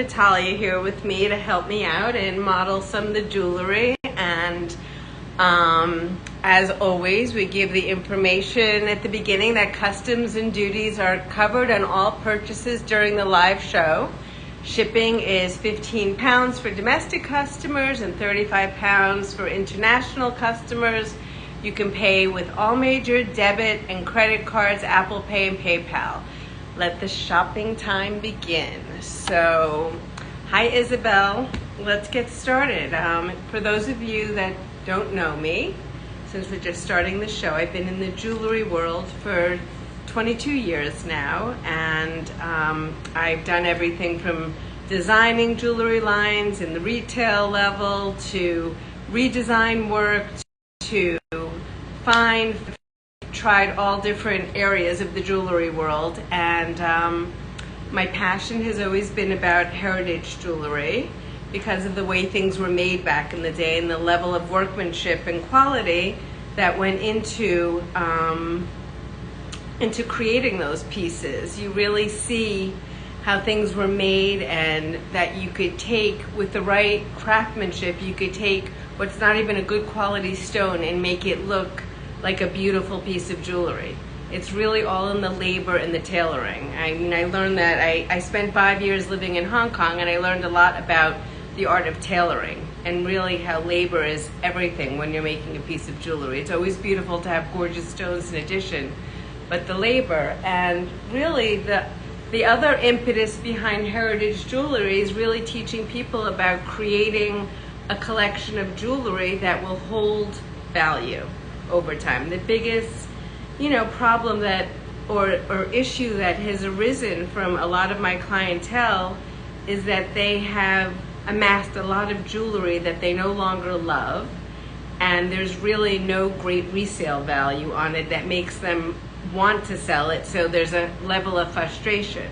Natalia here with me to help me out and model some of the jewelry. And as always, we give the information at the beginning that customs and duties are covered on all purchases during the live show. Shipping is £15 for domestic customers and £35 for international customers. You can pay with all major debit and credit cards, Apple Pay and PayPal. Let the shopping time begin. So, hi Isabel, let's get started. For those of you that don't know me, since we're just starting the show, I've been in the jewelry world for 22 years now, and I've done everything from designing jewelry lines in the retail level to redesign work to tried all different areas of the jewelry world, and my passion has always been about heritage jewelry because of the way things were made back in the day and the level of workmanship and quality that went into creating those pieces. You really see how things were made, and that you could take, with the right craftsmanship, you could take what's not even a good quality stone and make it look like a beautiful piece of jewelry. It's really all in the labor and the tailoring. I mean, I learned that, I spent 5 years living in Hong Kong, and I learned a lot about the art of tailoring and really how labor is everything when you're making a piece of jewelry. It's always beautiful to have gorgeous stones in addition, but the labor, and really the other impetus behind heritage jewelry is really teaching people about creating a collection of jewelry that will hold value over time. The biggest, problem that or issue that has arisen from a lot of my clientele is that they have amassed a lot of jewelry that they no longer love, and there's really no great resale value on it that makes them want to sell it, so there's a level of frustration.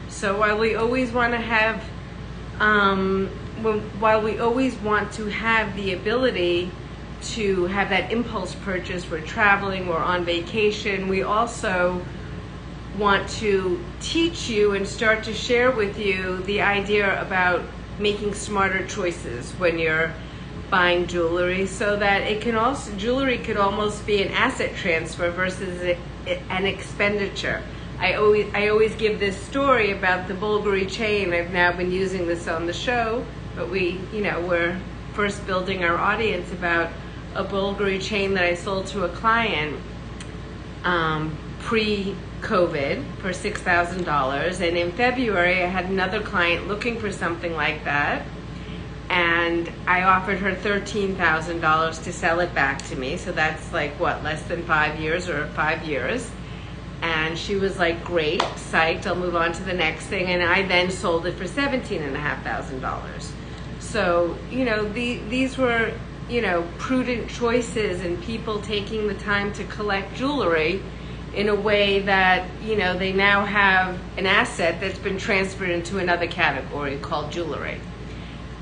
So while we always want to have the ability to have that impulse purchase, we're traveling, we're on vacation, we also want to teach you and start to share with you the idea about making smarter choices when you're buying jewelry, so that jewelry could almost be an asset transfer versus an expenditure. I always give this story about the Bulgary chain. I've now been using this on the show, but we're first building our audience about a Bulgari chain that I sold to a client pre-COVID for $6,000, and in February I had another client looking for something like that, and I offered her $13,000 to sell it back to me. So that's like what, less than 5 years or 5 years. And she was like, great, psyched, I'll move on to the next thing. And I then sold it for $17,500. So, these were, prudent choices, and people taking the time to collect jewelry in a way that, they now have an asset that's been transferred into another category called jewelry.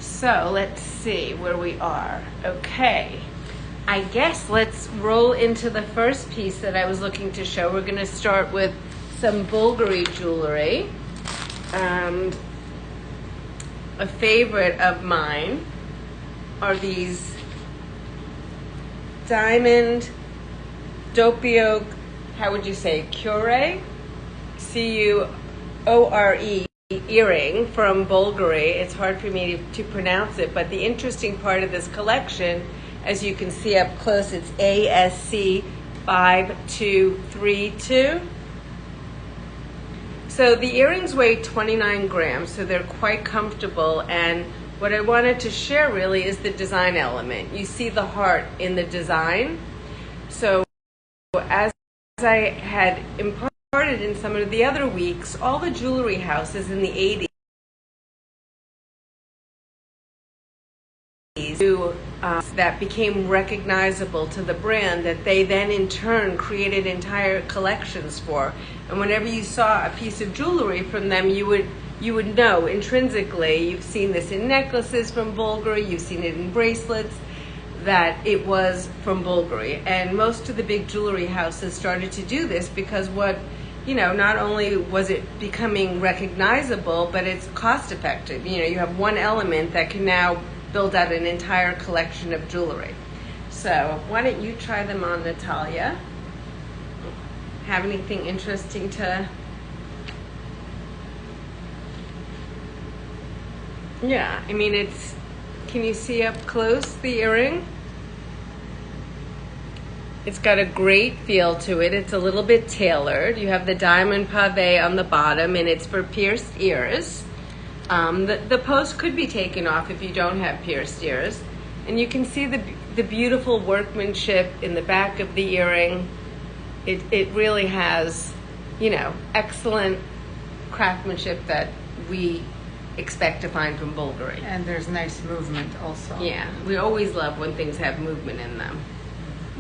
So let's see where we are. Okay. I guess let's roll into the first piece that I was looking to show. We're going to start with some Bulgari jewelry. And a favorite of mine are these diamond doppio, how would you say, Cuore? C-U-O-R-E earring from Bulgari. It's hard for me to pronounce it, but the interesting part of this collection, as you can see up close, it's ASC 5232. So the earrings weigh 29 grams, so they're quite comfortable, and what I wanted to share really is the design element. You see the heart in the design. So as I had imparted in some of the other weeks, all the jewelry houses in the 80s that became recognizable to the brand, that they then in turn created entire collections for. And whenever you saw a piece of jewelry from them, you would know intrinsically, you've seen this in necklaces from Bulgari, you've seen it in bracelets, that it was from Bulgari. And most of the big jewelry houses started to do this because what you know, not only was it becoming recognizable, but it's cost effective. You know, you have one element that can now build out an entire collection of jewelry. So why don't you try them on, Natalia? Have anything interesting to... Yeah, I mean, it's, can you see up close the earring? It's got a great feel to it. It's a little bit tailored. You have the diamond pave on the bottom, and it's for pierced ears. The post could be taken off if you don't have pierced ears. And you can see the beautiful workmanship in the back of the earring. It really has, you know, excellent craftsmanship that we expect to find from Bulgari. And there's nice movement also. Yeah, we always love when things have movement in them.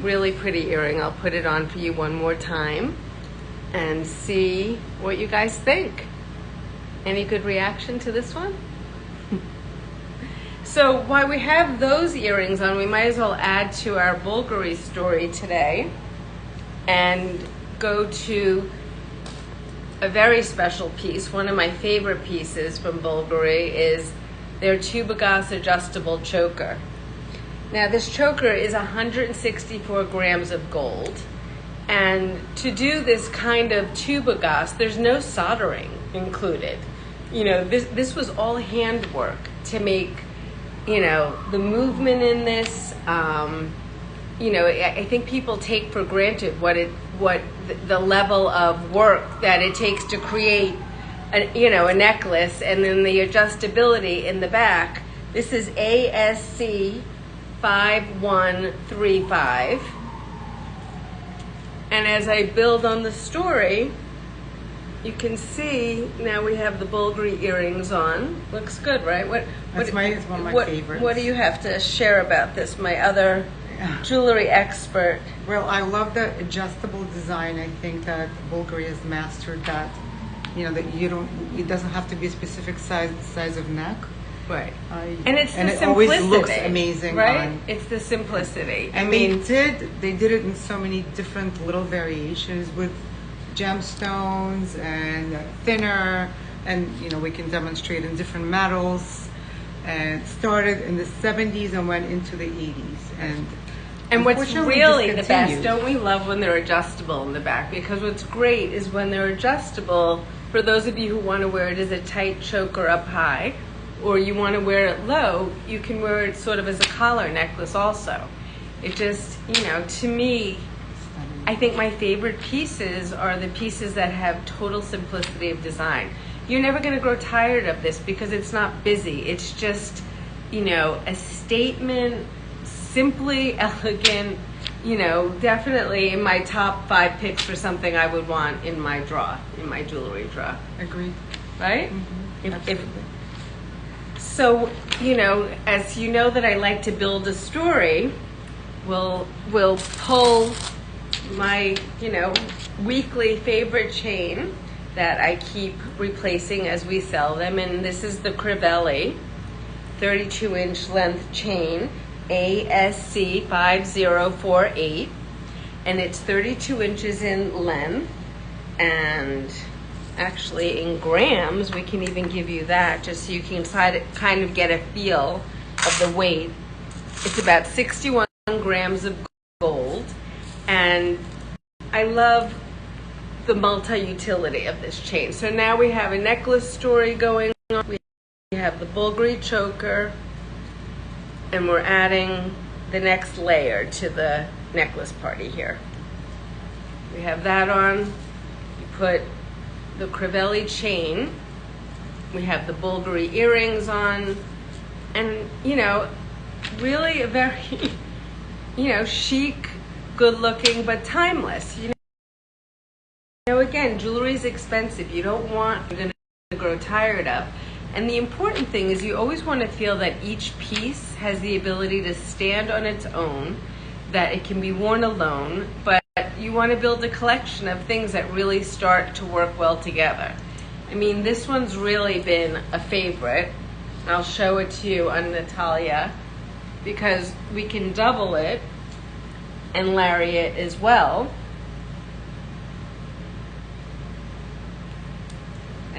Really pretty earring. I'll put it on for you one more time and see what you guys think. Any good reaction to this one? So while we have those earrings on, we might as well add to our Bulgari story today and go to a very special piece. One of my favorite pieces from Bulgari is their 2 bagasse adjustable choker. Now this choker is 164 grams of gold, and to do this kind of 2 bagasse, there's no soldering included. You know, this was all handwork to make, you know, the movement in this. You know, I think people take for granted what the level of work that it takes to create a necklace, and then the adjustability in the back. This is ASC 5135. And as I build on the story, you can see now we have the Bulgari earrings on. Looks good, right? It's one of my favorites. What do you have to share about this, my other jewelry expert? Well, I love the adjustable design. I think that Bulgari has mastered that. You know, that it doesn't have to be a specific size of neck. Right. And it's the simplicity. It always looks amazing, right? It's the simplicity. I mean, they did it in so many different little variations with gemstones and thinner, and you know, we can demonstrate in different metals. And it started in the 70s and went into the 80s. And what's really the best, don't we love when they're adjustable in the back? Because what's great is when they're adjustable, for those of you who want to wear it as a tight choker up high, or you want to wear it low, you can wear it sort of as a collar necklace also. It just, you know, to me, I think my favorite pieces are the pieces that have total simplicity of design. You're never going to grow tired of this because it's not busy. It's just, you know, a statement, simply elegant, you know, definitely in my top 5 picks for something I would want in my drawer, in my jewelry drawer. Agreed. Right? Absolutely. So, you know, as you know that I like to build a story, we'll pull my, you know, weekly favorite chain that I keep replacing as we sell them. And this is the Crivelli 32-inch length chain, ASC 5048. And it's 32 inches in length. And actually in grams, we can even give you that just so you can kind of get a feel of the weight. It's about 61 grams of gold. And I love the multi-utility of this chain. So now we have a necklace story going on. We have the Bulgari choker, and we're adding the next layer to the necklace party here. We have that on. You put the Crivelli chain. We have the Bulgari earrings on. And, you know, really a very, you know, chic, good looking, but timeless. You know, again, jewelry is expensive. You don't want, you're going to grow tired of. And the important thing is you always want to feel that each piece has the ability to stand on its own, that it can be worn alone, but you want to build a collection of things that really start to work well together. I mean, this one's really been a favorite. I'll show it to you on Natalia because we can double it and lariat as well.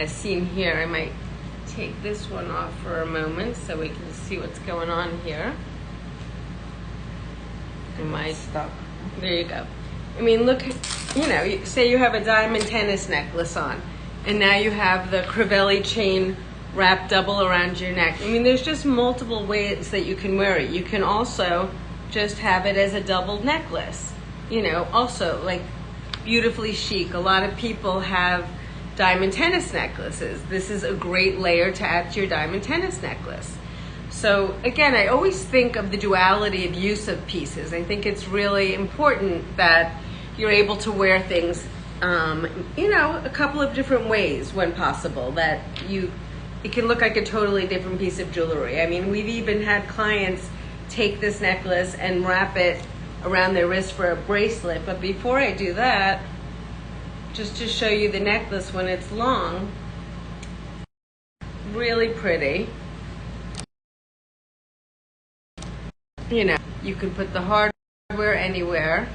as seen here. I might take this one off for a moment so we can see what's going on here. Stuck. There you go. I mean, look, you know, say you have a diamond tennis necklace on, and now you have the Crivelli chain wrapped double around your neck. I mean, there's just multiple ways that you can wear it. You can also just have it as a double necklace, you know, also like beautifully chic. A lot of people have diamond tennis necklaces. This is a great layer to add to your diamond tennis necklace. So again, I always think of the duality of use of pieces. I think it's really important that you're able to wear things, you know, a couple of different ways when possible, that it can look like a totally different piece of jewelry. I mean, we've even had clients take this necklace and wrap it around their wrist for a bracelet. But before I do that, just to show you the necklace when it's long, really pretty. You know, you can put the hardware anywhere.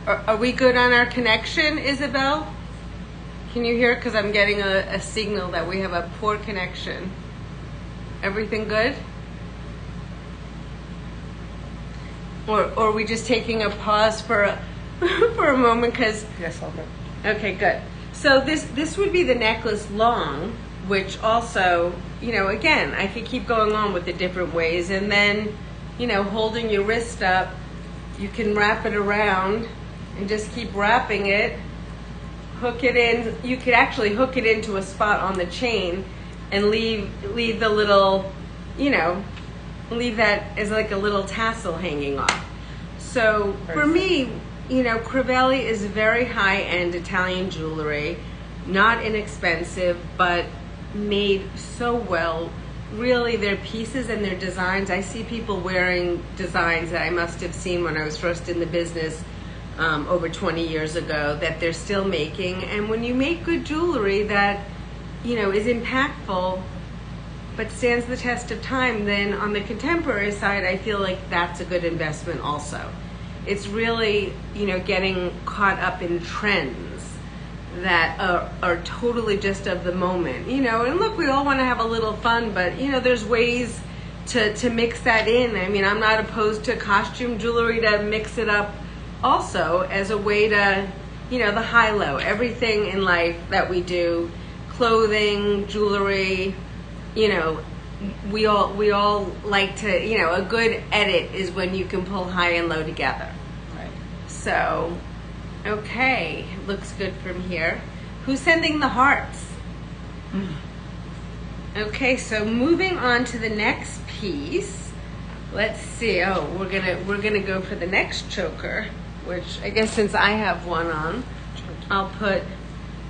Are we good on our connection, Isabel? Can you hear? Because I'm getting a signal that we have a poor connection. Everything good? Or are we just taking a pause for a, for a moment? Because Yes, all good. okay, good. So this would be the necklace long, which also, you know, again, I could keep going on with the different ways. And then, you know, holding your wrist up, you can wrap it around and just keep wrapping it, hook it in. You could actually hook it into a spot on the chain and leave the little, you know, leave that as like a little tassel hanging off. So for me, you know, Crivelli is very high-end Italian jewelry, not inexpensive, but made so well. Really, their pieces and their designs, I see people wearing designs that I must have seen when I was first in the business over 20 years ago that they're still making. And when you make good jewelry that, you know, is impactful but stands the test of time, then on the contemporary side, I feel like that's a good investment also. It's really, you know, getting caught up in trends that are totally just of the moment, you know. And look, we all want to have a little fun, but you know, there's ways to mix that in. I mean, I'm not opposed to costume jewelry to mix it up also as a way to, you know, the high-low, everything in life that we do, clothing, jewelry, you know, we all like to, you know, a good edit is when you can pull high and low together. Right. So, okay, looks good from here. Who's sending the hearts? Okay, so moving on to the next piece. Let's see. Oh, we're gonna go for the next choker, which I guess since I have one on, I'll put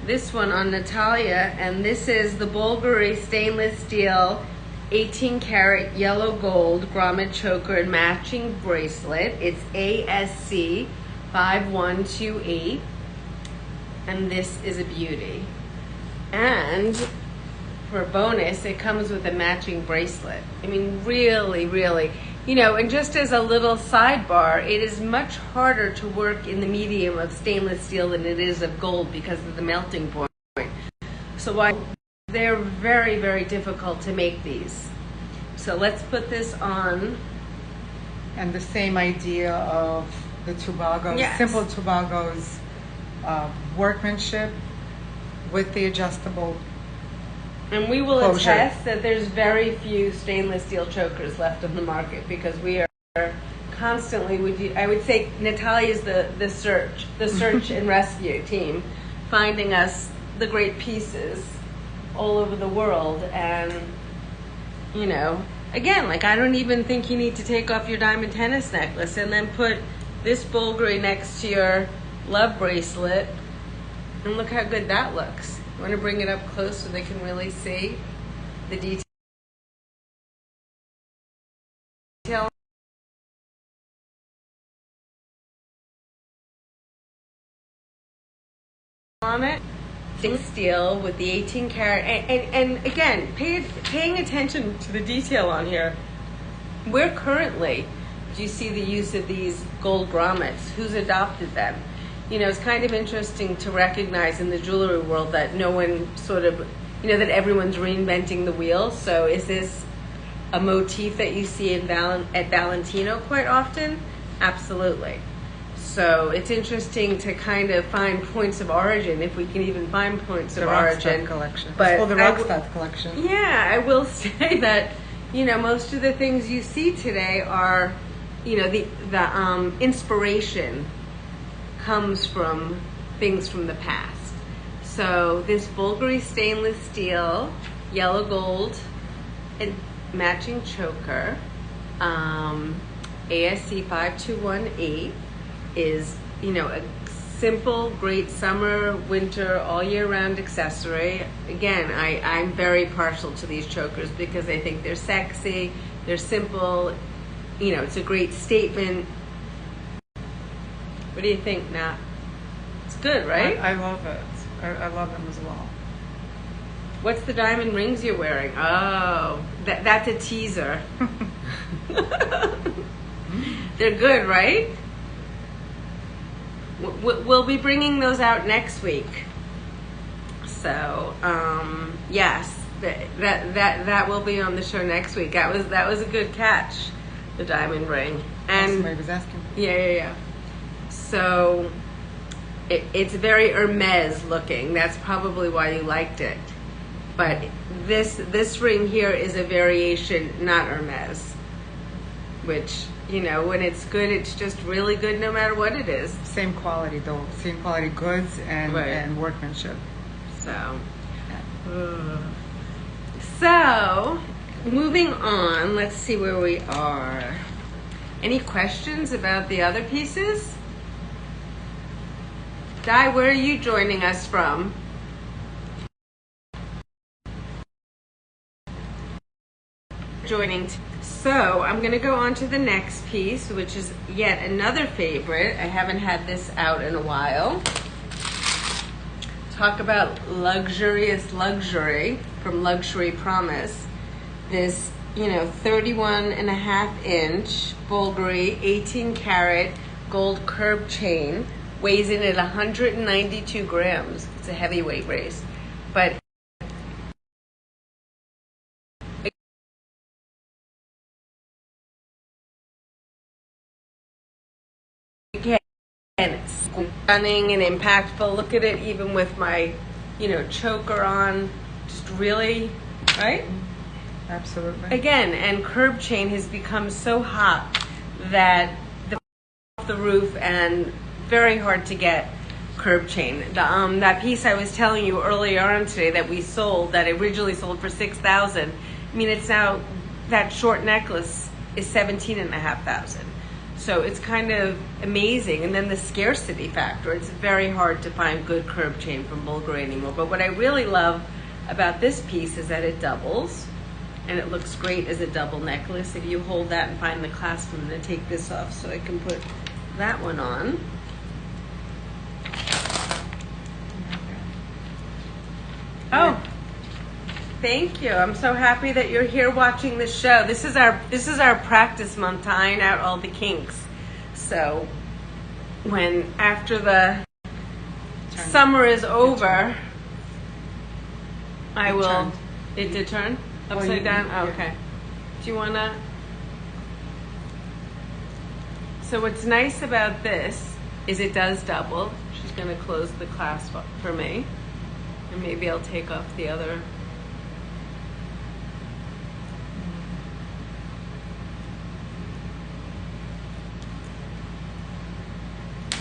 this one on Natalia, and this is the Bulgari stainless steel 18 karat yellow gold grommet choker and matching bracelet. It's ASC 5128, and this is a beauty. And for a bonus, it comes with a matching bracelet. I mean, really, really, you know, and just as a little sidebar, it is much harder to work in the medium of stainless steel than it is of gold because of the melting point. So they're very, very difficult to make these. So let's put this on. And the same idea of the tubagos, Yes. simple tubagos, workmanship with the adjustable. And we will Closure. attest that there's very few stainless steel chokers left on the market because we are constantly, I would say Natalia's the search and rescue team, finding us the great pieces all over the world. And, you know, again, like I don't even think you need to take off your diamond tennis necklace and then put this Bulgari next to your love bracelet. And look how good that looks. I want to bring it up close so they can really see the detail on it. Steel with the 18 karat, and again, paying attention to the detail on here. Where currently do you see the use of these gold grommets? Who's adopted them? it's kind of interesting to recognize in the jewelry world that no one sort of, that everyone's reinventing the wheel. So is this a motif that you see at Valentino quite often? Absolutely. So it's interesting to kind of find points of origin, if we can even find points of origin. Collection. But the Rockstad collection. Yeah, I will say that, most of the things you see today are, the inspiration comes from things from the past. So this Bulgari stainless steel, yellow gold, and matching choker, ASC 5218 is, a simple, great summer, winter, all year round accessory. Again, I'm very partial to these chokers because I think they're sexy, they're simple, it's a great statement. What do you think, Nat? It's good, right? I love it. I love them as well. What's the diamond rings you're wearing? Oh, that's a teaser. They're good, right? We'll be bringing those out next week. So, yes, that will be on the show next week. That was a good catch, the diamond ring. And somebody was asking. Yeah. So it's very Hermes looking. That's probably why you liked it. But this ring here is a variation, not Hermes, which, when it's good, it's just really good no matter what it is. Same quality though, same quality goods and workmanship. So, moving on, let's see where we are. Any questions about the other pieces? Di, where are you joining us from? So I'm going to go on to the next piece, which is yet another favorite. I haven't had this out in a while. Talk about luxurious luxury from Luxury Promise. This, 31.5-inch Bulgari 18 karat gold curb chain, weighs in at 192 grams. It's a heavyweight brace, but and it's stunning and impactful. Look at it, even with my, choker on, just really, right? Absolutely. Again, and curb chain has become so hot that off the roof and very hard to get curb chain. That piece I was telling you earlier on today that we sold, that originally sold for $6,000. It's now, that short necklace is $17,500. So it's kind of amazing. And then the scarcity factor, it's very hard to find good curb chain from Bulgari anymore. But what I really love about this piece is that it doubles, and it looks great as a double necklace. If you hold that and find the clasp, I'm going to take this off so I can put that one on. Oh, thank you. I'm so happy that you're here watching the show. This is our practice month, tying out all the kinks. So after the summer is over, I will. It did turn upside down. Oh, okay. Do you wanna? So what's nice about this is it does double. She's gonna close the clasp up for me, and maybe I'll take off the other.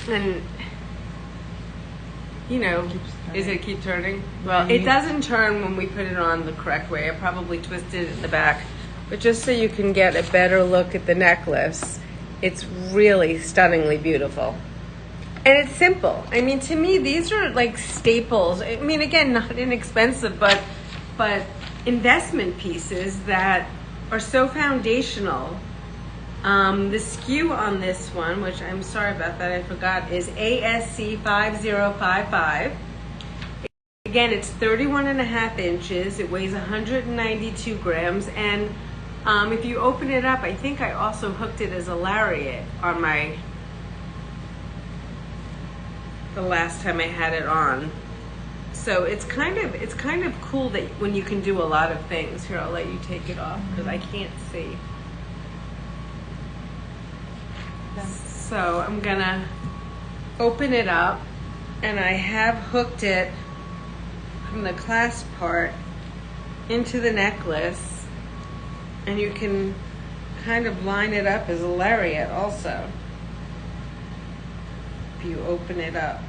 And is it keep turning? Well, it doesn't turn when we put it on the correct way. I probably twisted it in the back. But just so you can get a better look at the necklace, it's really stunningly beautiful. And it's simple. To me, these are like staples. Again, not inexpensive, but investment pieces that are so foundational. The SKU on this one, which I'm sorry about that, I forgot, is ASC 5055. Again, it's 31.5 inches. It weighs 192 grams. And if you open it up, I think I also hooked it as a lariat on my... the last time I had it on. So it's kind of cool that when you can do a lot of things. Here, I'll let you take it off because I can't see. So I'm gonna open it up, and I have hooked it from the clasp part into the necklace, and you can kind of line it up as a lariat also if you open it up.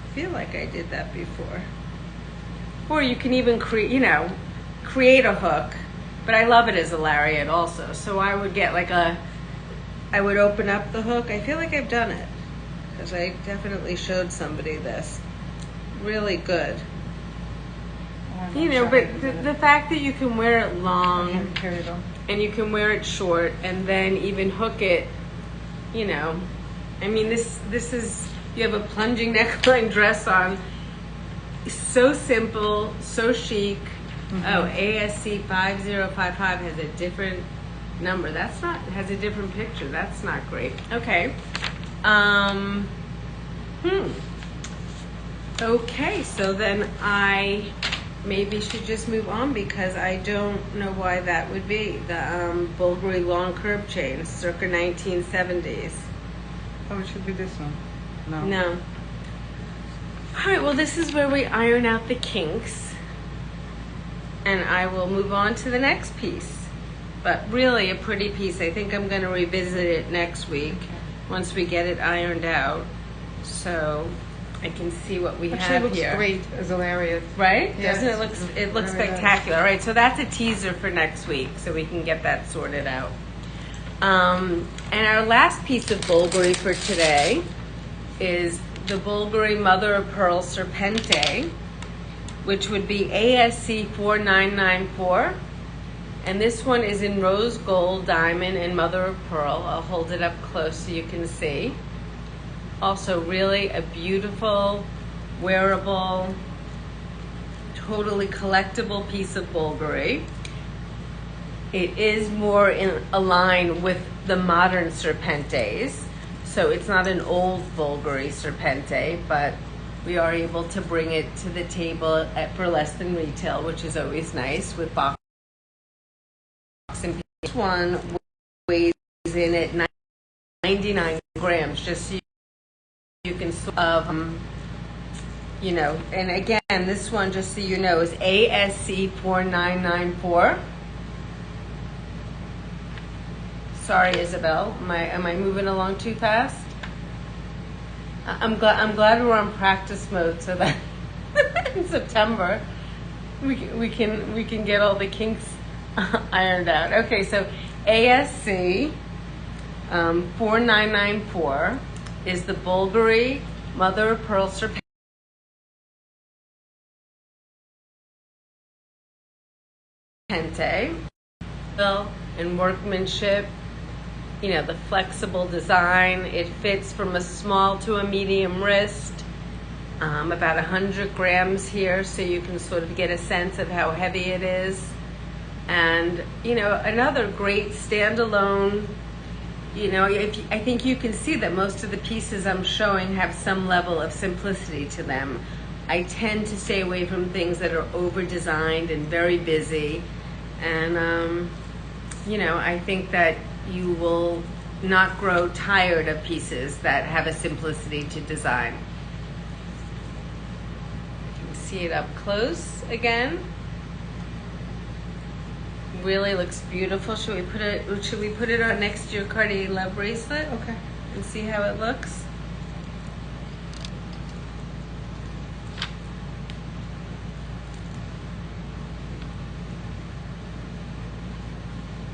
I feel like I did that before. Or you can even create a hook, but I love it as a lariat also. So I would get I would open up the hook. I feel like I've done it because I definitely showed somebody this. Really good. But the fact that you can wear it long and you can wear it short and then even hook it, I mean, this is, you have a plunging neckline dress on. So simple, so chic. Oh, ASC 5055 has a different number. Has a different picture. That's not great. Okay. Okay, so then I maybe should just move on because I don't know why that would be. The Bulgari long curb chain, circa 1970s. Oh, it should be this one. No. All right, well, this is where we iron out the kinks, and I will move on to the next piece. But really a pretty piece. I think I'm going to revisit it next week once we get it ironed out, so I can see what we have here. Actually, looks great as a lariat. Right? Yes. Doesn't it? It looks spectacular. All right, so that's a teaser for next week, so we can get that sorted out. And our last piece of Bulgari for today is the Bulgari Mother of Pearl Serpente, which would be ASC 4994. And this one is in rose gold, diamond, and mother of pearl. I'll hold it up close so you can see. Also really a beautiful, wearable, totally collectible piece of Bulgari. It is more in a line with the modern Serpentes. So it's not an old Bulgari Serpente, but we are able to bring it to the table for less than retail, which is always nice with box. This one weighs in at 99 grams, just so you can and again, this one, just so you know, is ASC 4994. Sorry, Isabel, am I moving along too fast? I'm glad we're on practice mode so that in September we can get all the kinks ironed out. Okay, so ASC 4994 is the Bulgari Mother of Pearl Serpente. And workmanship, the flexible design. It fits from a small to a medium wrist, about 100 grams here, so you can sort of get a sense of how heavy it is. And another great standalone, I think you can see that most of the pieces I'm showing have some level of simplicity to them. I tend to stay away from things that are over designed and very busy, and I think that you will not grow tired of pieces that have a simplicity to design. You can see it up close again. Really looks beautiful. Should we put it on next to your Cartier Love bracelet? Okay. And see how it looks?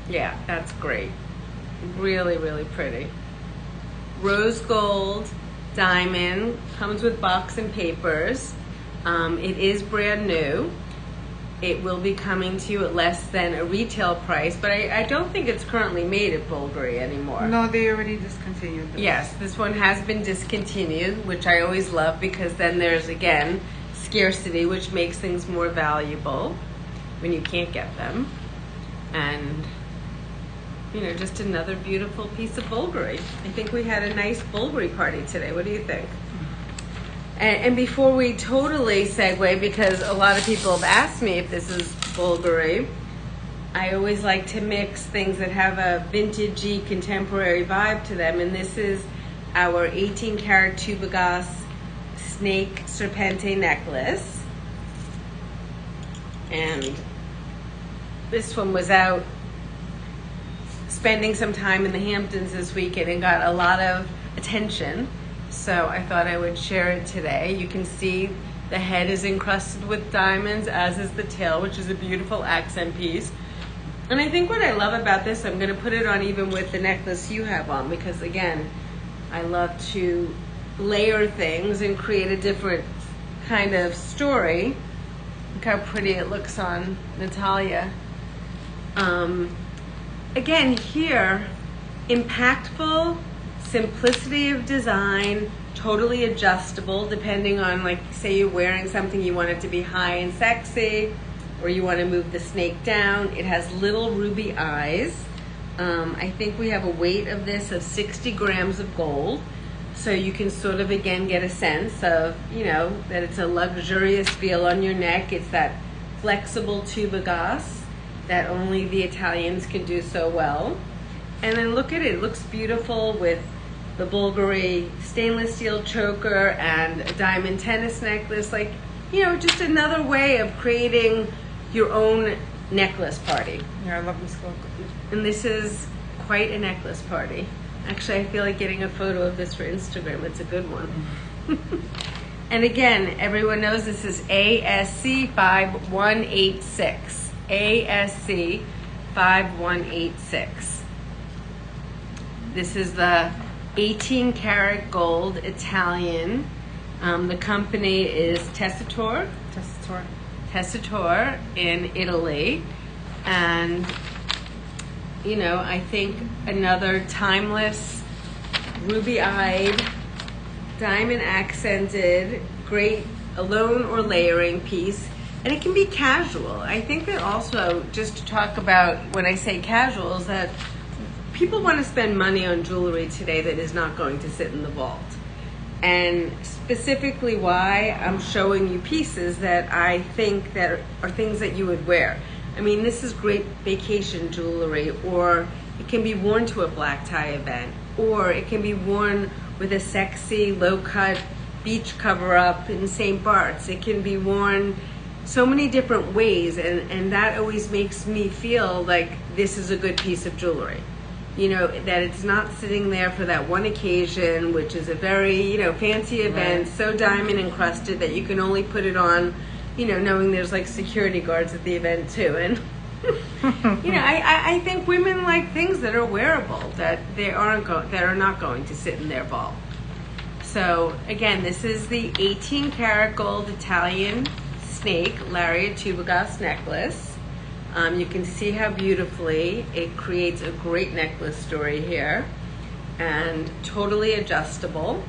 Yeah, that's great. Really, really pretty. Rose gold, diamond, comes with box and papers. It is brand new. It will be coming to you at less than a retail price, but I don't think it's currently made at Bulgari anymore. No, they already discontinued this. Yes, this one has been discontinued, which I always love because then there's, again, scarcity, which makes things more valuable when you can't get them. And you know, just another beautiful piece of Bulgari. I think we had a nice Bulgari party today. What do you think? And before we totally segue, because a lot of people have asked me if this is Bulgari, I always like to mix things that have a vintagey contemporary vibe to them, and this is our 18 karat tuberose snake serpente necklace. And this one was out spending some time in the Hamptons this weekend and got a lot of attention, so I thought I would share it today. You can see the head is encrusted with diamonds, as is the tail, which is a beautiful accent piece. And I think what I love about this, I'm going to put it on even with the necklace you have on, because again, I love to layer things and create a different kind of story. Look how pretty it looks on Natalia. Again, here, impactful, simplicity of design, totally adjustable depending on, like, say you're wearing something, you want it to be high and sexy, or you want to move the snake down. It has little ruby eyes. I think we have a weight of this of 60 grams of gold. So you can sort of, again, get a sense of, you know, that it's a luxurious feel on your neck. It's that flexible tuberose that only the Italians can do so well. And then look at it. It looks beautiful with the Bulgari stainless steel choker and a diamond tennis necklace. Like, you know, just another way of creating your own necklace party. Yeah, I love this look. And this is quite a necklace party. Actually, I feel like getting a photo of this for Instagram. It's a good one. And again, everyone knows this is ASC 5186. ASC 5186. This is the 18 karat gold Italian. The company is Tessitor in Italy. And, you know, I think another timeless, ruby-eyed, diamond accented, great alone or layering piece. And it can be casual. I think that also, just to talk about when I say casual, is that people want to spend money on jewelry today that is not going to sit in the vault. And specifically why I'm showing you pieces that I think that are things that you would wear. I mean, this is great vacation jewelry, or it can be worn to a black tie event, or it can be worn with a sexy low-cut beach cover-up in St. Bart's. It can be worn so many different ways, and that always makes me feel like this is a good piece of jewelry. You know, that it's not sitting there for that one occasion, which is a very, you know, fancy event, right, so diamond encrusted that you can only put it on, you know, knowing there's like security guards at the event too. And you know, I think women like things that are wearable, that they aren't that are not going to sit in their vault. So again, this is the 18 karat gold Italian snake lariat tuberose necklace. You can see how beautifully it creates a great necklace story here, and totally adjustable.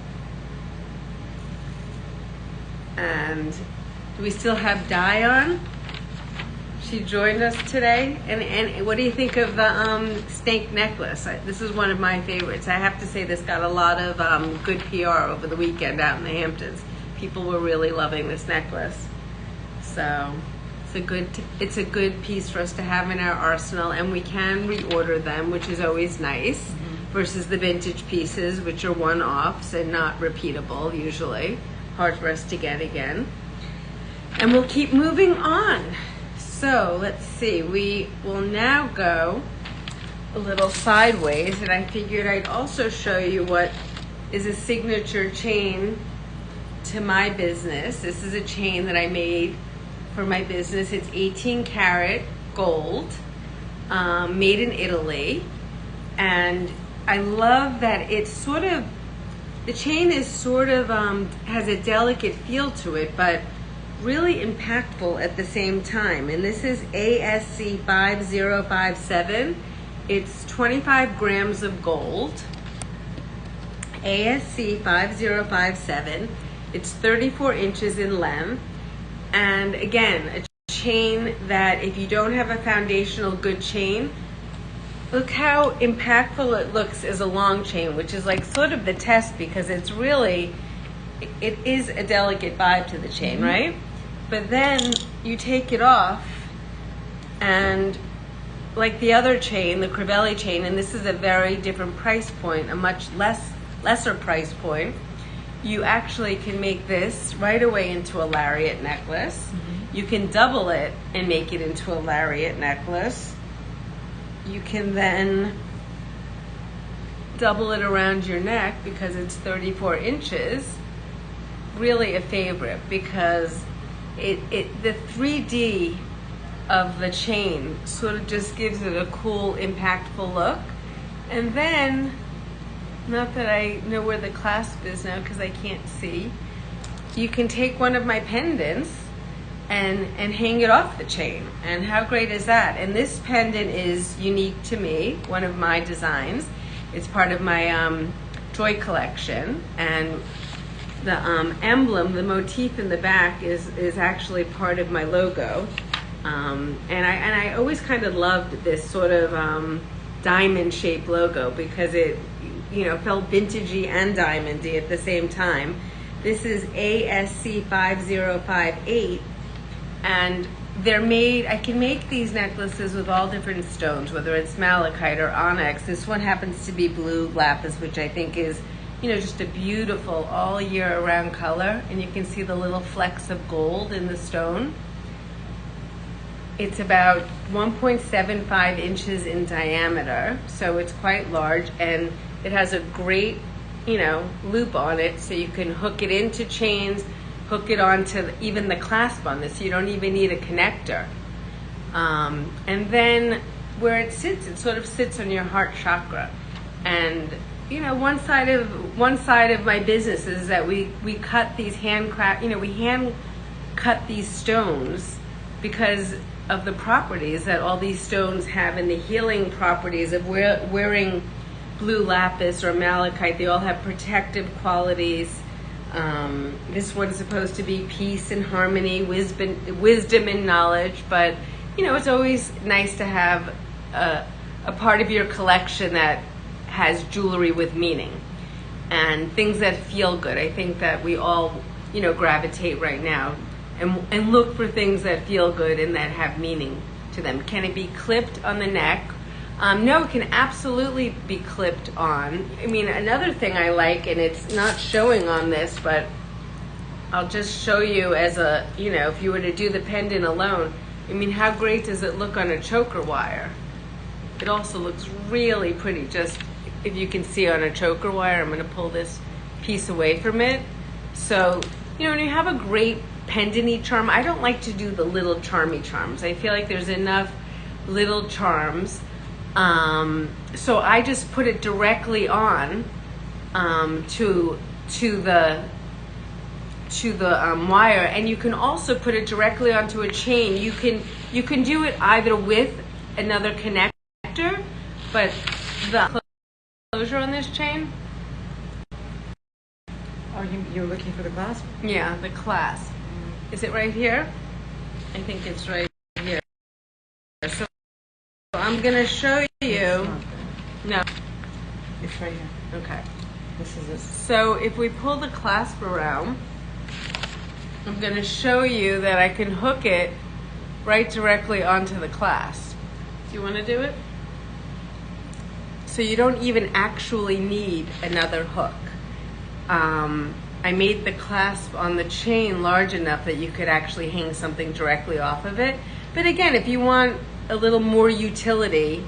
And do we still have Di on? She joined us today. And what do you think of the snake necklace? This is one of my favorites. I have to say this got a lot of good PR over the weekend out in the Hamptons. People were really loving this necklace. So it's a good piece for us to have in our arsenal, and we can reorder them, which is always nice, versus the vintage pieces, which are one-offs and not repeatable usually. Hard for us to get again. And we'll keep moving on. So let's see, we will now go a little sideways, and I figured I'd also show you what is a signature chain to my business. This is a chain that I made for my business. It's 18 karat gold, made in Italy. And I love that it's sort of, the chain is sort of, has a delicate feel to it, but really impactful at the same time. And this is ASC 5057. It's 25 grams of gold. ASC 5057. It's 34 inches in length. And again, a chain that if you don't have a foundational good chain, look how impactful it looks as a long chain, which is like sort of the test, because it's really, it is a delicate vibe to the chain, right? But then you take it off, and like the other chain, the Crivelli chain, and this is a very different price point, a much lesser price point, you actually can make this right away into a lariat necklace. You can double it and make it into a lariat necklace. You can then double it around your neck because it's 34 inches. Really a favorite, because the 3D of the chain sort of just gives it a cool, impactful look. And then, not that I know where the clasp is now because I can't see, you can take one of my pendants and hang it off the chain. And how great is that? And this pendant is unique to me, one of my designs. It's part of my Joy collection, and the emblem, the motif in the back is actually part of my logo. And I always kind of loved this sort of diamond shaped logo because it, you know, felt vintagey and diamondy at the same time. This is ASC 5058, and they're made, I can make these necklaces with all different stones, whether it's malachite or onyx. This one happens to be blue lapis, which I think is, you know, just a beautiful all year round color, and you can see the little flecks of gold in the stone. It's about 1.75 inches in diameter, so it's quite large, and it has a great, you know, loop on it, so you can hook it into chains, hook it onto even the clasp on this. You don't even need a connector. And then where it sits, it sort of sits on your heart chakra. And you know, one side of my business is that we cut these we hand cut these stones because of the properties that all these stones have, and the healing properties of wearing blue lapis or malachite. They all have protective qualities. This one's supposed to be peace and harmony, wisdom and knowledge, but you know, it's always nice to have a part of your collection that has jewelry with meaning and things that feel good. I think that we all, you know, gravitate right now and look for things that feel good and that have meaning to them. Can it be clipped on the neck? No, it can absolutely be clipped on. I mean, another thing I like, and it's not showing on this, but I'll just show you as a, you know, if you were to do the pendant alone, I mean, how great does it look on a choker wire? It also looks really pretty, just if you can see on a choker wire. I'm going to pull this piece away from it. So, you know, when you have a great pendant-y charm, I don't like to do the little charmy charms. I feel like there's enough little charms. So I just put it directly on to the wire, and you can also put it directly onto a chain. You can do it either with another connector, but the closure on this chain. Oh, you're looking for the clasp? Yeah, the clasp. Is it right here? I think it's right here. So I'm gonna show you. No, It's right here. okay. This is it. So if we pull the clasp around, I'm going to show you that I can hook it right directly onto the clasp. Do you want to do it? So you don't even actually need another hook. I made the clasp on the chain large enough that you could actually hang something directly off of it. But again, if you want a little more utility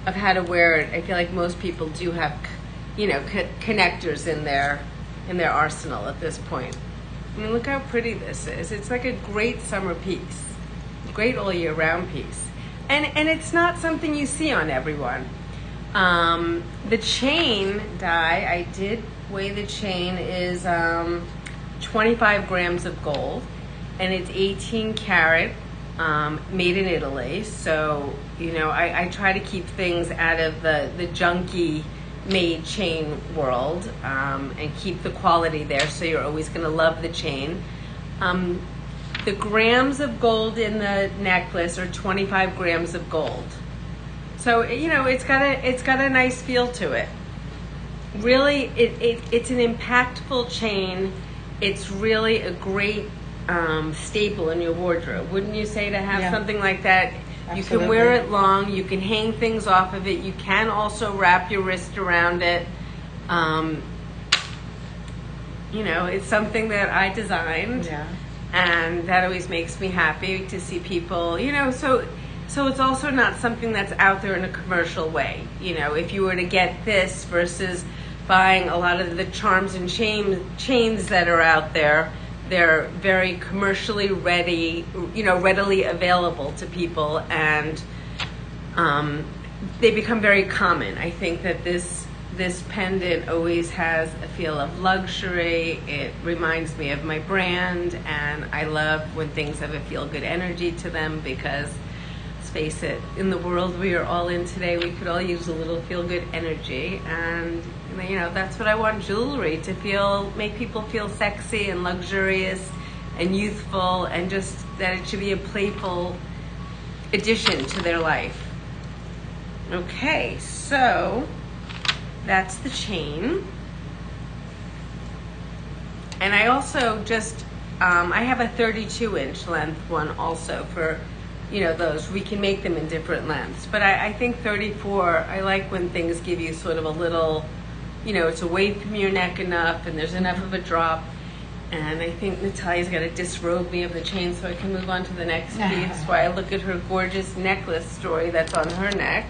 of how to wear it, I feel like most people do have, you know, connectors in their arsenal at this point. I mean, look how pretty this is. It's like a great summer piece, great all year round piece. And it's not something you see on everyone. The chain die, I did weigh the chain, is 25 grams of gold, and it's 18 karat, made in Italy. So, you know, I try to keep things out of the junky made chain world, and keep the quality there, so you're always going to love the chain. The grams of gold in the necklace are 25 grams of gold. So it's got a nice feel to it. Really, it's an impactful chain. It's really a great staple in your wardrobe. Wouldn't you say, to have something like that? Absolutely. You can wear it long. You can hang things off of it. You can also wrap your wrist around it. It's something that I designed. Yeah. And that always makes me happy to see people, so it's also not something that's out there in a commercial way. If you were to get this versus buying a lot of the charms and chains that are out there, they're very commercially ready, readily available to people, and they become very common. I think that this pendant always has a feel of luxury. It reminds me of my brand, and I love when things have a feel-good energy to them, because let's face it, in the world we are all in today, we could all use a little feel-good energy, and that's what I want jewelry to make people feel sexy and luxurious and youthful, and just that it should be a playful addition to their life. Okay, so that's the chain. And I also I have a 32-inch length one also for, those. We can make them in different lengths. But I think 34, I like when things give you sort of a little, it's away from your neck enough, and there's enough of a drop. And I think Natalia's got to disrobe me of the chain so I can move on to the next piece, while I look at her gorgeous necklace story that's on her neck,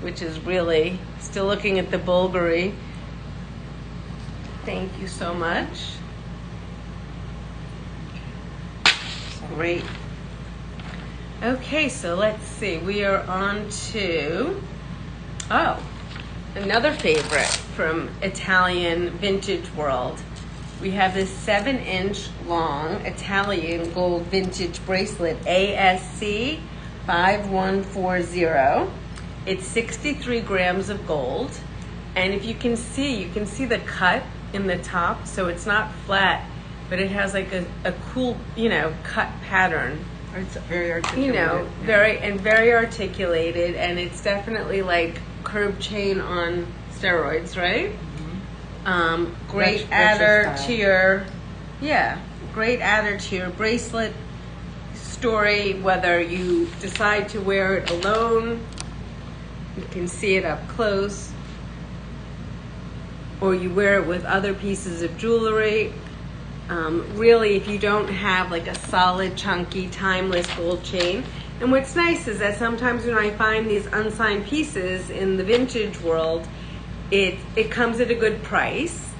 which is really, still looking at the Bulgari. Thank you so much. Great. Okay, so let's see. We are on to, another favorite from Italian vintage world. We have this 7-inch long Italian gold vintage bracelet, ASC 5140. It's 63 grams of gold, and if you can see the cut in the top, so it's not flat, but it has like a cool, cut pattern. It's very articulated. Very articulated, and it's definitely like curb chain on steroids, right? Mm-hmm. Great adder to your bracelet story, whether you decide to wear it alone. You can see it up close, or you wear it with other pieces of jewelry. Really, if you don't have like a solid, chunky, timeless gold chain. And what's nice is that sometimes when I find these unsigned pieces in the vintage world, it comes at a good price,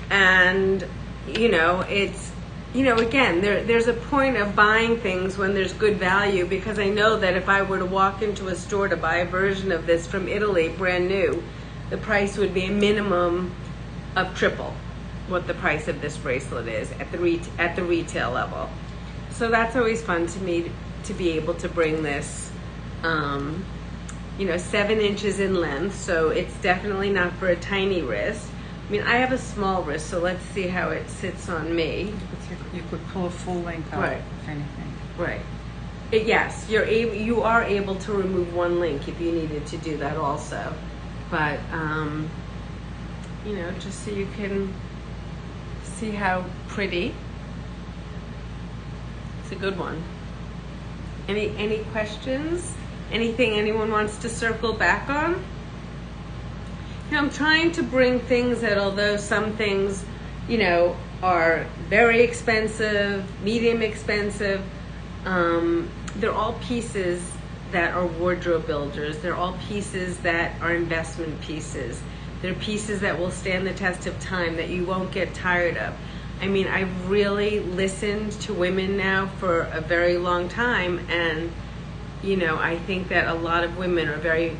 and it's again, there's a point of buying things when there's good value, because I know that if I were to walk into a store to buy a version of this from Italy, brand new, the price would be a minimum of triple what the price of this bracelet is at the retail level. So that's always fun to me to be able to bring this, 7 inches in length, so it's definitely not for a tiny wrist. I mean, I have a small wrist, so let's see how it sits on me. You could pull a full length out, right, if anything. Right. Yes, you are able to remove one link if you needed to do that also, but just so you can see how pretty. It's a good one. Any questions? Anything anyone wants to circle back on? I'm trying to bring things that, although some things, are very expensive, medium expensive, they're all pieces that are wardrobe builders. They're all pieces that are investment pieces. They're pieces that will stand the test of time, that you won't get tired of. I mean, I've really listened to women now for a very long time, and I think that a lot of women are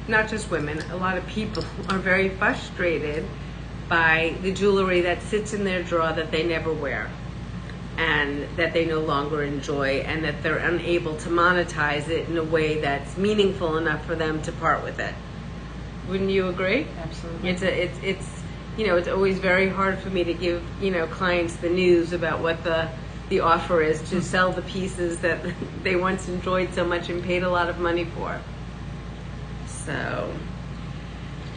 not just women, a lot of people are very frustrated by the jewelry that sits in their drawer that they never wear, and that they no longer enjoy, and that they're unable to monetize it in a way that's meaningful enough for them to part with it. Wouldn't you agree? Absolutely. It's always very hard for me to give, clients the news about what the offer is to sell the pieces that they once enjoyed so much and paid a lot of money for. So,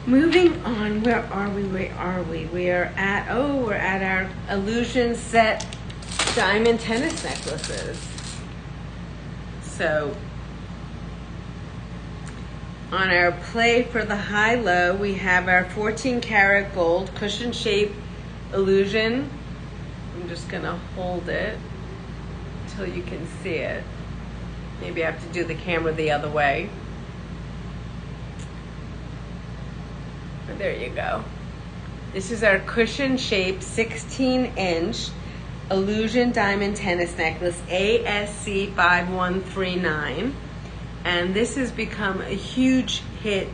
moving on, where are we? We're at our Illusion set diamond tennis necklaces. So, on our play for the high-low, we have our 14 karat gold cushion shape Illusion. I'm just gonna hold it until you can see it. Maybe I have to do the camera the other way. But there you go. This is our cushion shape 16-inch Illusion diamond tennis necklace, ASC 5139. And this has become a huge hit,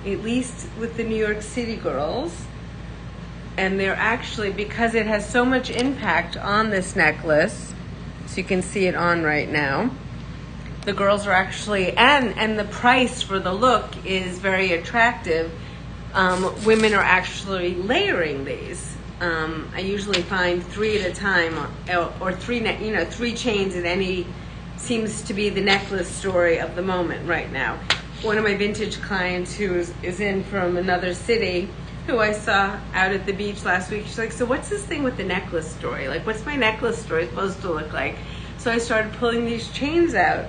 at least with the New York City girls. And they're actually, because it has so much impact on this necklace, so you can see it on right now, the girls are actually, and the price for the look is very attractive. Women are actually layering these. I usually find 3 at a time, or three chains in any, seems to be the necklace story of the moment right now. One of my vintage clients who is in from another city, who I saw out at the beach last week, she's like, so what's this thing with the necklace story? Like, what's my necklace story supposed to look like? So I started pulling these chains out,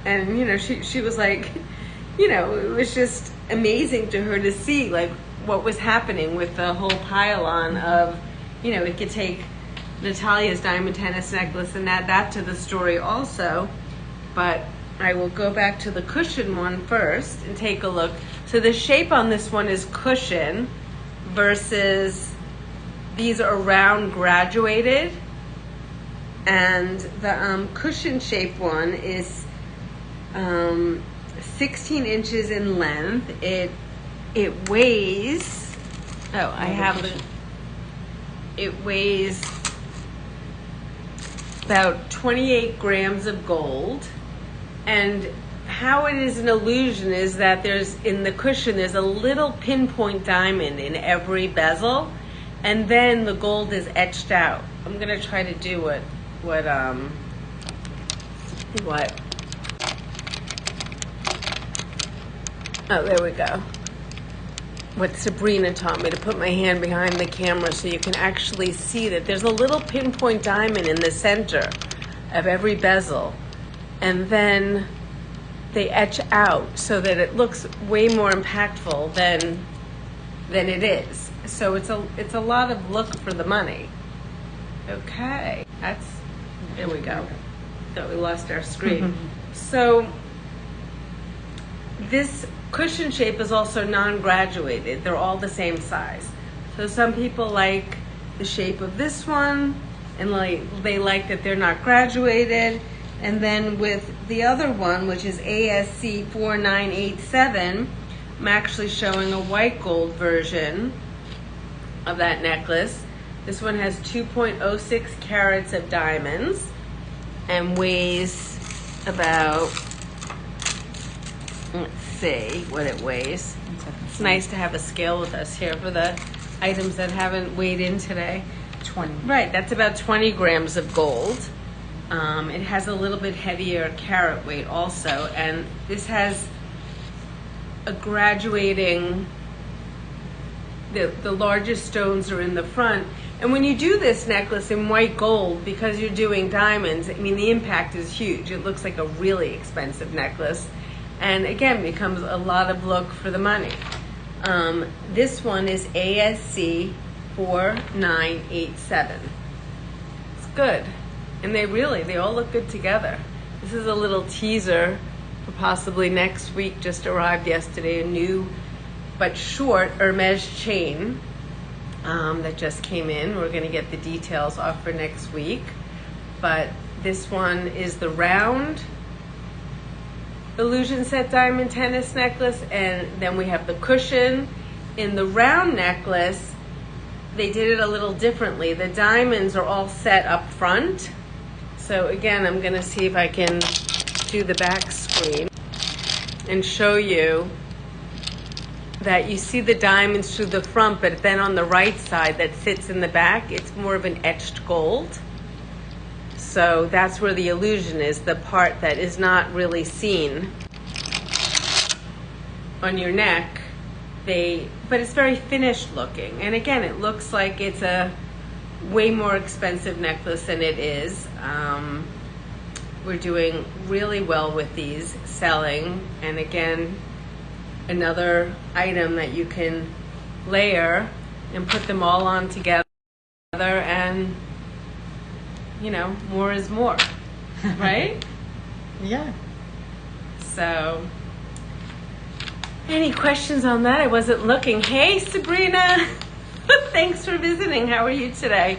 and she was like, it was just amazing to her to see like what was happening with the whole pile-on of, it could take Natalia's diamond tennis necklace and add that to the story also. But I will go back to the cushion one first and take a look. So the shape on this one is cushion versus these are round graduated, and the cushion shape one is 16 inches in length. It weighs, it weighs about 28 grams of gold. And how it is an illusion is that in the cushion there's a little pinpoint diamond in every bezel, and then the gold is etched out. I'm gonna try to do what oh, there we go. What Sabrina taught me, to put my hand behind the camera so you can actually see that there's a little pinpoint diamond in the center of every bezel, and then they etch out so that it looks way more impactful than it is. So it's a lot of look for the money. Okay, there we go. Thought we lost our screen. So this cushion shape is also non-graduated. They're all the same size. So some people like the shape of this one, and they like that they're not graduated. And then with the other one, which is ASC 4987, I'm actually showing a white gold version of that necklace. This one has 2.06 carats of diamonds and weighs about, let's see what it weighs. It's nice to have a scale with us here for the items that haven't weighed in today. 20. Right, that's about 20 grams of gold. It has a little bit heavier carat weight also, and this has a graduating, the largest stones are in the front. And when you do this necklace in white gold, because you're doing diamonds, I mean, the impact is huge. It looks like a really expensive necklace, and again, becomes a lot of look for the money. This one is ASC 4987. It's good. And they all look good together. This is a little teaser for possibly next week. Just arrived yesterday, a new but short Hermes chain that just came in. We're gonna get the details off for next week. But this one is the round Illusion set diamond tennis necklace, and then we have the cushion. In the round necklace, they did it a little differently. The diamonds are all set up front. So again, I'm gonna see if I can do the back screen and show you that you see the diamonds through the front, but then on the right side that sits in the back, it's more of an etched gold. So that's where the illusion is, the part that is not really seen on your neck, but it's very finished looking. And again, it looks like it's a way more expensive necklace than it is. We're doing really well with these, selling. And again, another item that you can layer and put them all on together, and more is more, right? Yeah. So, any questions on that? I wasn't looking. Hey, Sabrina. Thanks for visiting. How are you today?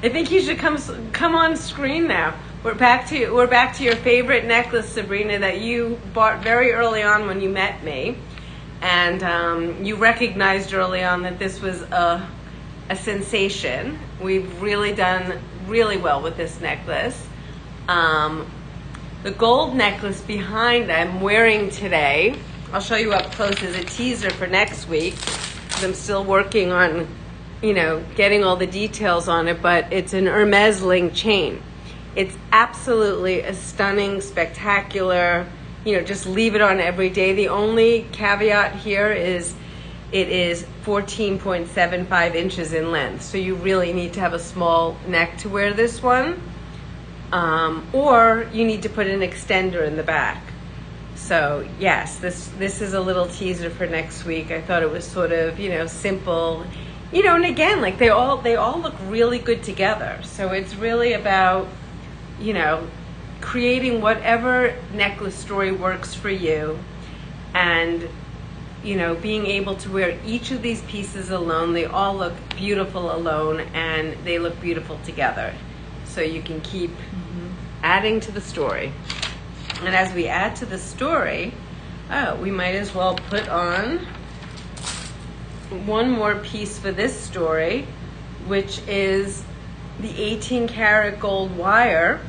I think you should come on screen now. We're back to your favorite necklace, Sabrina, that you bought very early on when you met me, and you recognized early on that this was a sensation. We've really done really well with this necklace. The gold necklace behind I'm wearing today, I'll show you up close as a teaser for next week, because I'm still working on, getting all the details on it, but it's an Hermes link chain. It's absolutely a stunning, spectacular, just leave it on every day. The only caveat here is it is 14.75 inches in length. So you really need to have a small neck to wear this one. Or you need to put an extender in the back. So yes, this is a little teaser for next week. I thought it was sort of, simple, and again, like they all look really good together. So it's really about, creating whatever necklace story works for you, and being able to wear each of these pieces alone. They all look beautiful alone, and they look beautiful together. So you can keep adding to the story. And as we add to the story, we might as well put on one more piece for this story, which is the 18 karat gold wire.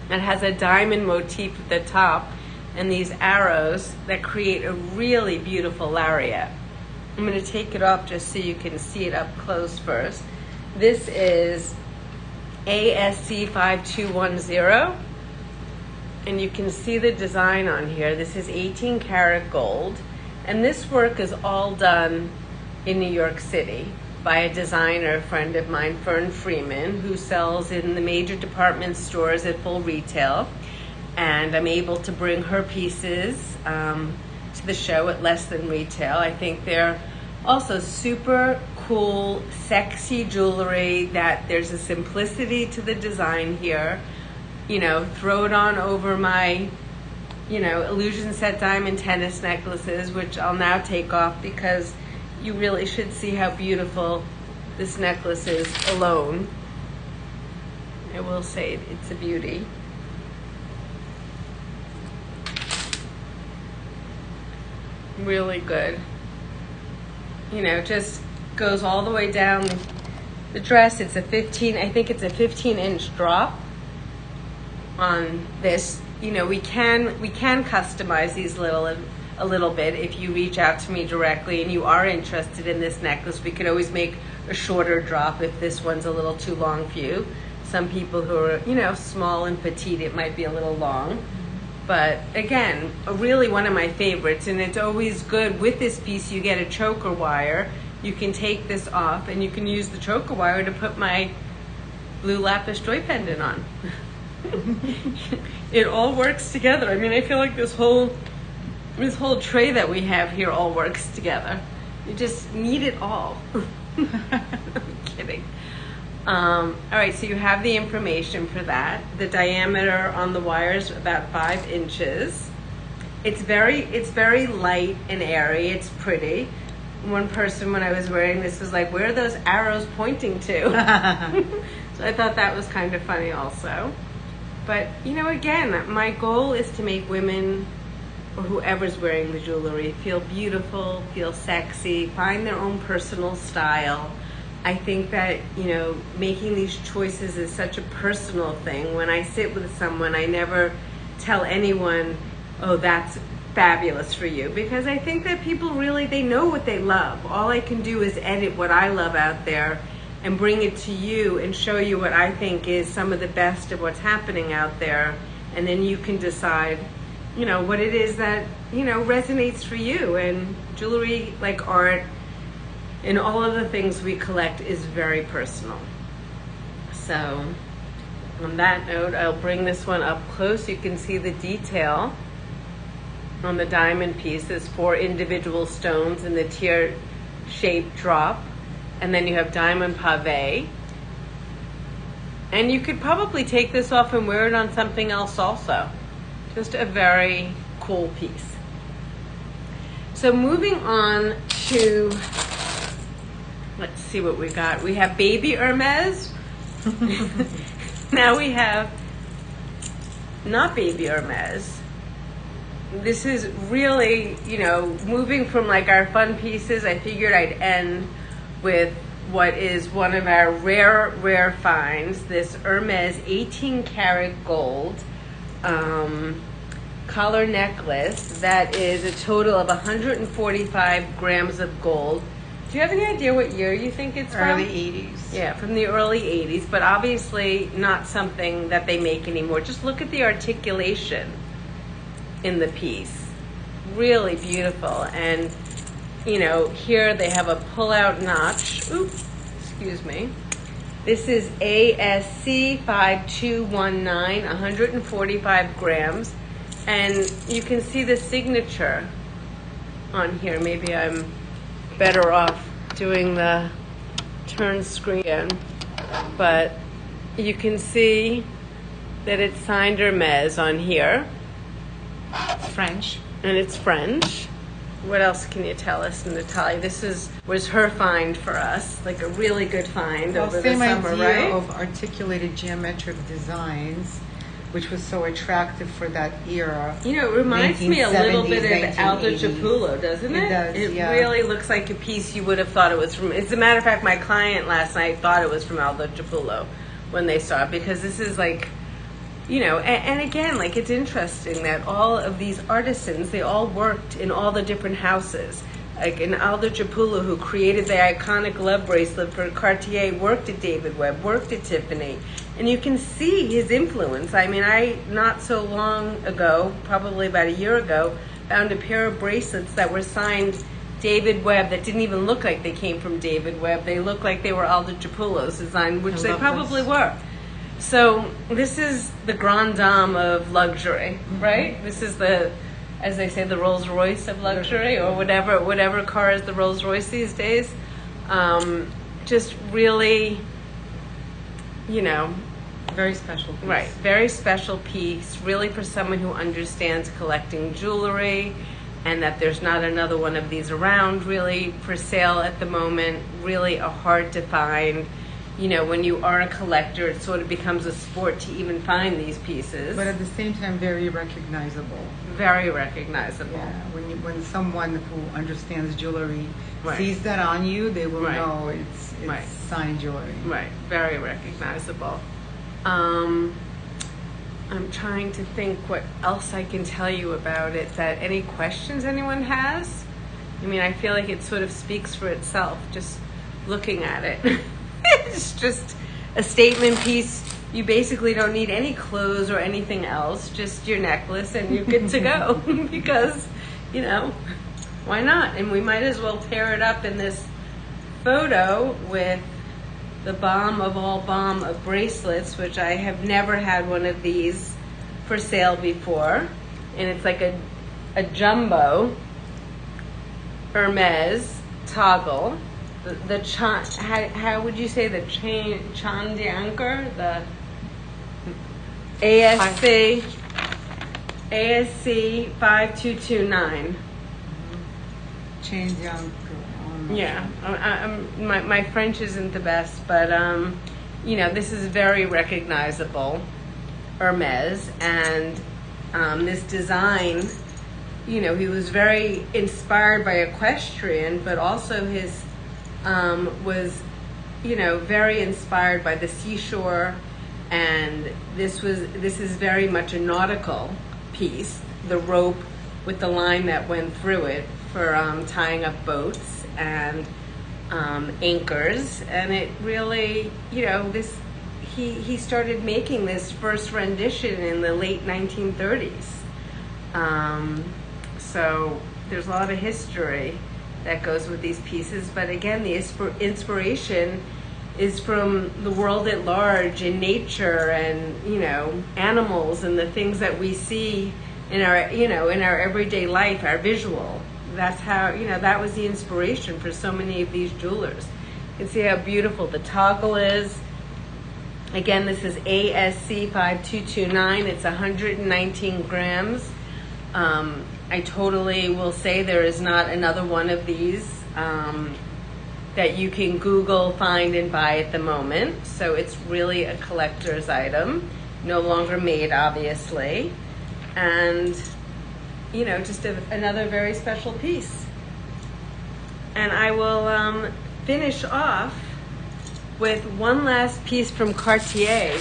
It has a diamond motif at the top and these arrows that create a really beautiful lariat. I'm going to take it off just so you can see it up close first. This is ASC 5210, and you can see the design on here. This is 18 karat gold, and this work is all done in New York City by a designer friend of mine, Fern Freeman, who sells in the major department stores at full retail. And I'm able to bring her pieces to the show at less than retail. I think they're also super cool, sexy jewelry, that there's a simplicity to the design here. Throw it on over my, illusion set diamond tennis necklaces, which I'll now take off because you really should see how beautiful this necklace is alone. I will say it's a beauty. Really good. Just goes all the way down the dress. It's I think it's a 15-inch drop on this. We can customize these a little bit if you reach out to me directly and you are interested in this necklace. We could always make a shorter drop if this one's a little too long for you. Some people who are, small and petite, it might be a little long. But again, really one of my favorites, and it's always good with this piece. You get a choker wire. You can take this off and you can use the choker wire to put my blue lapis joy pendant on. It all works together. I mean, I feel like this whole tray that we have here all works together. You just need it all. I'm kidding. All right, so you have the information for that. The diameter on the wire is about 5 inches. It's very light and airy. It's pretty. One person, when I was wearing this, was like, "Where are those arrows pointing to?" So I thought that was kind of funny also. But again, my goal is to make women, or whoever's wearing the jewelry, feel beautiful, feel sexy, find their own personal style. I think that, making these choices is such a personal thing. When I sit with someone, I never tell anyone, "Oh, that's fabulous for you," because I think that people really, they know what they love. All I can do is edit what I love out there and bring it to you and show you what I think is some of the best of what's happening out there. And then you can decide, what it is that, resonates for you. And jewelry, like art, and all of the things we collect is very personal. So on that note, I'll bring this one up close. You can see the detail on the diamond piece. There's 4 individual stones in the tear-shaped drop. And then you have diamond pave. And you could probably take this off and wear it on something else also. Just a very cool piece. So moving on to, let's see what we got. We have baby Hermes. Now we have not baby Hermes. This is really, moving from like our fun pieces, I figured I'd end with what is one of our rare finds, this Hermes 18 karat gold collar necklace that is a total of 145 grams of gold. Do you have any idea what year you think it's from? Early 80s. Yeah, from the early 80s, but obviously not something that they make anymore. Just look at the articulation in the piece. Really beautiful. And, here they have a pull-out notch. Oops, excuse me. This is ASC 5219, 145 grams. And you can see the signature on here. Maybe I'm better off doing the turn screen, but you can see that it's signed Hermes on here. French. And it's French. What else can you tell us, Natalia? This was her find for us, like a really good find over the summer, same right? idea of articulated geometric designs, which was so attractive for that era. It reminds me a little bit of 1970s, Aldo 1980s. Giapullo, doesn't it? It does, It yeah. really looks like a piece you would have thought it was from. As a matter of fact, my client last night thought it was from Aldo Giapullo when they saw it, because this is like, and again, like, it's interesting that all of these artisans, they all worked in all the different houses. Like in Aldo Giapullo, who created the iconic love bracelet for Cartier, worked at David Webb, worked at Tiffany. And you can see his influence. I mean, I, not so long ago, probably about a year ago, found a pair of bracelets that were signed David Webb that didn't even look like they came from David Webb. They looked like they were Aldo Giapullo's design, which they probably were. So this is the grande dame of luxury, right? This is the, as they say, the Rolls Royce of luxury, or whatever car is the Rolls Royce these days. Just really, Very special piece. right, very special piece, really for someone who understands collecting jewelry, and that there's not another one of these around really for sale at the moment. Really a hard to find. When you are a collector, it sort of becomes a sport to even find these pieces. But at the same time, very recognizable. Very recognizable. Yeah, when someone who understands jewelry Right. sees that on you, they will Right. know it's Right. signed jewelry. Right, very recognizable. I'm trying to think what else I can tell you about it. That any questions anyone has? I mean, I feel like it sort of speaks for itself, just looking at it. It's just a statement piece. You basically don't need any clothes or anything else, just your necklace, and you're good to go. Because, why not? And we might as well pair it up in this photo with the bomb of all bomb of bracelets, which I have never had one of these for sale before. And it's like a jumbo Hermes toggle. How would you say the Chandi anchor? The ASC 5229. Change young. Yeah, my French isn't the best, but this is very recognizable Hermes, and this design, he was very inspired by equestrian, but also his was, very inspired by the seashore, and this is very much a nautical piece. The rope with the line that went through it for tying up boats and anchors, and it really, he started making this first rendition in the late 1930s, So there's a lot of history that goes with these pieces, but again, the inspiration is from the world at large, in nature, and animals, and the things that we see in our in our everyday life, our visual. That's how that was the inspiration for so many of these jewelers. You can see how beautiful the toggle is. Again, this is ASC 5229. It's 119 grams. I totally will say there is not another one of these that you can Google, find, and buy at the moment. So it's really a collector's item, no longer made, obviously. And, just another very special piece. And I will finish off with one last piece from Cartier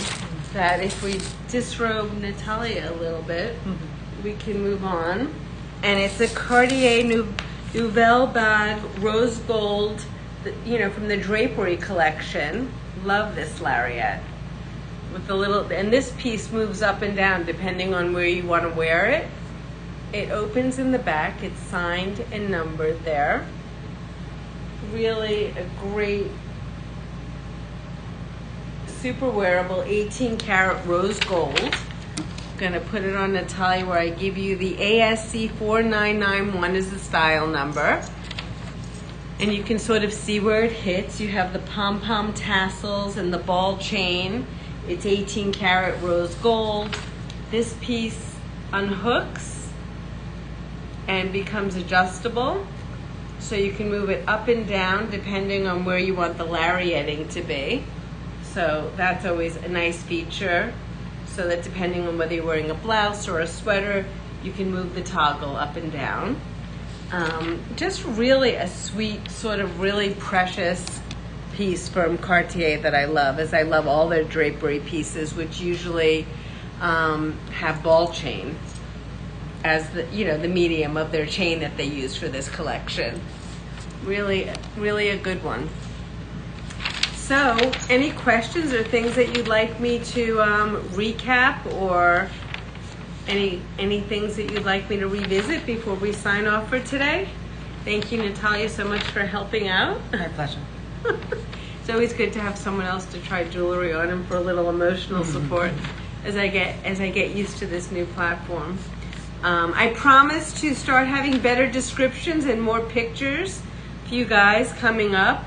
that if we disrobe Natalia a little bit, we can move on. And it's a Cartier Nouvelle Bag Rose Gold, from the Drapery collection. Love this lariat. With the little, and this piece moves up and down depending on where you want to wear it. It opens in the back. It's signed and numbered there. Really a great, super wearable 18 karat rose gold. I'm gonna put it on Natalia where I give you the ASC 4991 is the style number. And you can sort of see where it hits. You have the pom-pom tassels and the ball chain. It's 18 karat rose gold. This piece unhooks and becomes adjustable. So you can move it up and down depending on where you want the lariating to be. So that's always a nice feature. So that depending on whether you're wearing a blouse or a sweater, you can move the toggle up and down. Just really a sweet, sort of really precious piece from Cartier that I love, as I love all their drapery pieces, which usually have ball chain as the medium of their chain that they use for this collection. Really, really a good one. So, any questions or things that you'd like me to recap, or any things that you'd like me to revisit before we sign off for today? Thank you, Natalia, so much for helping out. My pleasure. It's always good to have someone else to try jewelry on and for a little emotional support as I get used to this new platform. I promise to start having better descriptions and more pictures for you guys coming up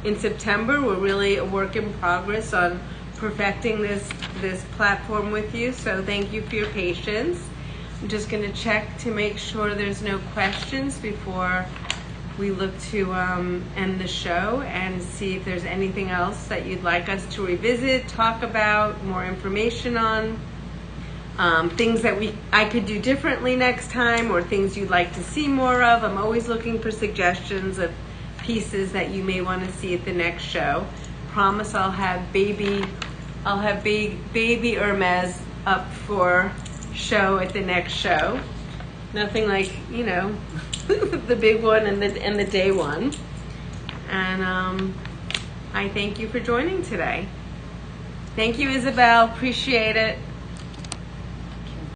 in September. We're really a work in progress on perfecting this platform with you, so thank you for your patience. I'm just going to check to make sure there's no questions before we look to end the show, and see if there's anything else that you'd like us to revisit, talk about, more information on, things that I could do differently next time, or things you'd like to see more of. I'm always looking for suggestions of pieces that you may want to see at the next show. Promise I'll have baby Hermes up for show at the next show. Nothing like the big one and the day one. And I thank you for joining today. Thank you, Isabel. Appreciate it.